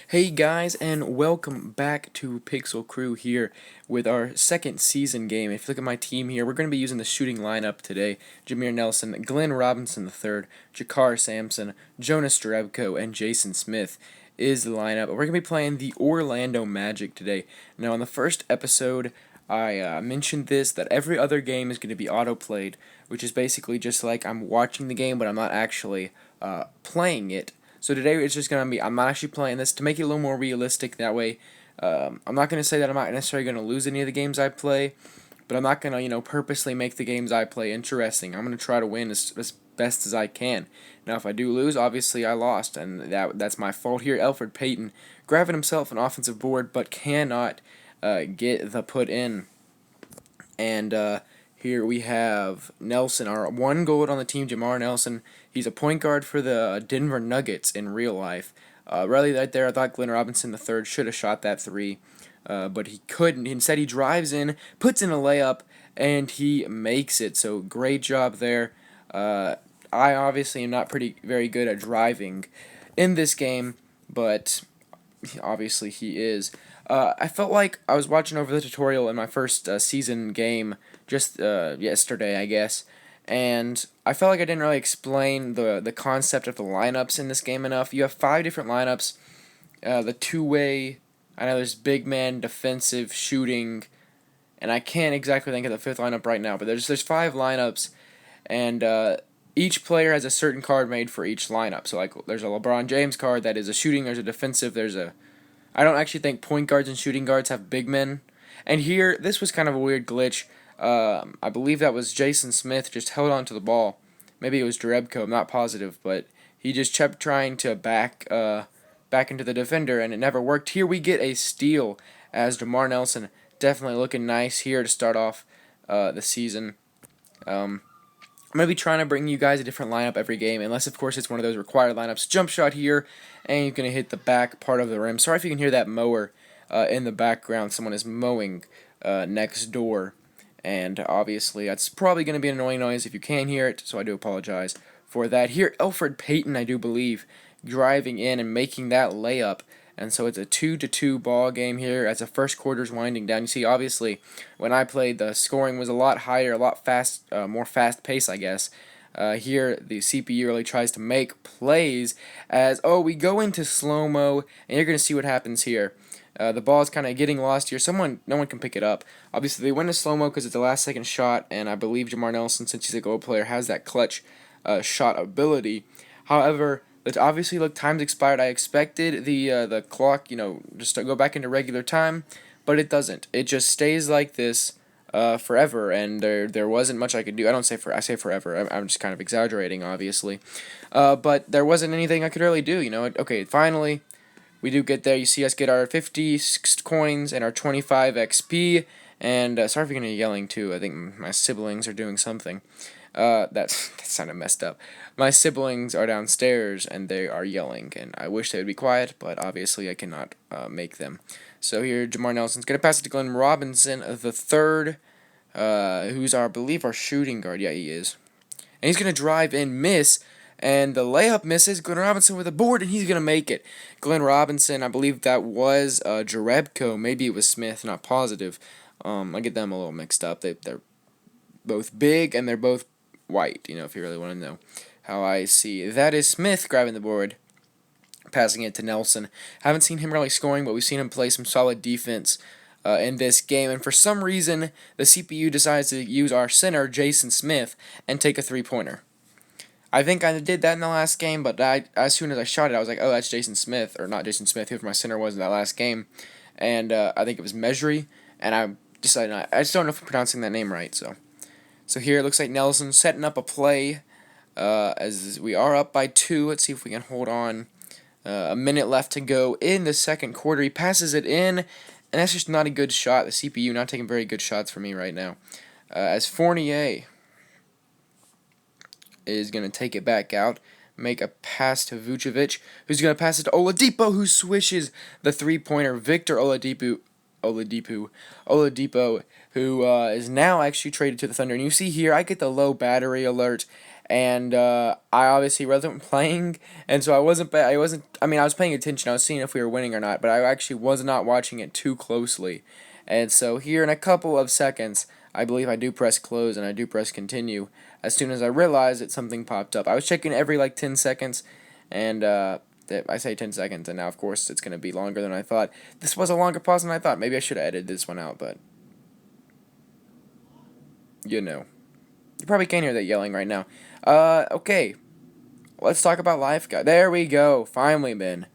Hey guys, and welcome back to Pixel Crew here with our second season game. If you look at my team here, we're going to be using the shooting lineup today. Jameer Nelson, Glenn Robinson III, Jakar Sampson, Jonas Jerebko, and Jason Smith is the lineup. We're going to be playing the Orlando Magic today. Now, in the first episode, I mentioned this, that every other game is going to be auto-played, which is basically just like I'm watching the game, but I'm not actually playing it. So today it's just going to be, I'm not actually playing this to make it a little more realistic. That way, I'm not going to say that I'm not necessarily going to lose any of the games I play, but I'm not going to, purposely make the games I play interesting. I'm going to try to win as best as I can. Now, if I do lose, obviously I lost, and that's my fault here. Elfrid Payton grabbing himself an offensive board, but cannot get the put in. And here we have Nelson, our one gold on the team, Jamar Nelson. He's a point guard for the Denver Nuggets in real life. Really, right there, I thought Glenn Robinson III should have shot that three, but he couldn't. Instead, he drives in, puts in a layup, and he makes it. So great job there. I obviously am not very good at driving in this game, but obviously he is. I felt like I was watching over the tutorial in my first season game just yesterday, I guess, and I felt like I didn't really explain the concept of the lineups in this game enough. You have 5 different lineups. The two-way, I know there's big man, defensive, shooting, and I can't exactly think of the 5th lineup right now, but there's 5 lineups, and each player has a certain card made for each lineup. So like there's a LeBron James card that is a shooting, there's a defensive, I don't actually think point guards and shooting guards have big men. And here, this was kind of a weird glitch. I believe that was Jason Smith just held onto the ball. Maybe it was Jerebko, I'm not positive, but he just kept trying to back into the defender, and it never worked. Here we get a steal as Jamar Nelson definitely looking nice here to start off the season. I'm going to be trying to bring you guys a different lineup every game, unless, of course, it's one of those required lineups. Jump shot here, and you're going to hit the back part of the rim. Sorry if you can hear that mower in the background. Someone is mowing next door, and obviously that's probably going to be an annoying noise if you can hear it, so I do apologize for that. Here, Elfrid Payton, I do believe, driving in and making that layup. And so it's a 2-2 ball game here as the first quarter's winding down. You see, obviously, when I played, the scoring was a lot higher, a lot more fast pace, I guess. Here, the CPU really tries to make plays as, we go into slow-mo, and you're going to see what happens here. The ball is kind of getting lost here. No one can pick it up. Obviously, they went to slow-mo because it's the last-second shot, and I believe Jamar Nelson, since he's a goal player, has that clutch shot ability. However, it obviously looked time's expired. I expected the clock, just to go back into regular time, but it doesn't. It just stays like this forever, and there wasn't much I could do. I say forever. I'm just kind of exaggerating, obviously, but there wasn't anything I could really do. Okay, finally, we do get there. You see us get our 50 coins and our 25 XP. And sorry if you're gonna be yelling too. I think my siblings are doing something. That sounded messed up. My siblings are downstairs and they are yelling, and I wish they would be quiet, but obviously I cannot make them. So here, Jamar Nelson's gonna pass it to Glenn Robinson, the third, who's I believe our shooting guard. Yeah, he is, and he's gonna drive and miss. And the layup misses. Glenn Robinson with a board, and he's going to make it. Glenn Robinson, I believe that was Jerebko. Maybe it was Smith, not positive. I get them a little mixed up. They're both big, and they're both white, if you really want to know how I see. That is Smith grabbing the board, passing it to Nelson. Haven't seen him really scoring, but we've seen him play some solid defense in this game. And for some reason, the CPU decides to use our center, Jason Smith, and take a three-pointer. I think I did that in the last game, but as soon as I shot it, I was like, oh, that's Jason Smith, or not Jason Smith, whoever my center was in that last game. And I think it was Mesri, and I decided I just don't know if I'm pronouncing that name right. So here it looks like Nelson setting up a play as we are up by 2. Let's see if we can hold on. A minute left to go in the second quarter. He passes it in, and that's just not a good shot. The CPU not taking very good shots for me right now. As Fournier is going to take it back out, make a pass to Vucevic, who's going to pass it to Oladipo, who swishes the three-pointer. Victor Oladipo, who is now actually traded to the Thunder. And you see here, I get the low battery alert and I obviously wasn't playing, and so I wasn't. I mean, I was paying attention. I was seeing if we were winning or not, but I actually was not watching it too closely. And so here in a couple of seconds, I believe I do press close and I do press continue. As soon as I realized that something popped up, I was checking every like 10 seconds, and I say 10 seconds, and now of course it's gonna be longer than I thought. This was a longer pause than I thought. Maybe I should have edited this one out, but you know. You probably can't hear that yelling right now. Okay. Let's talk about Life Guide. There we go. Finally, Ben.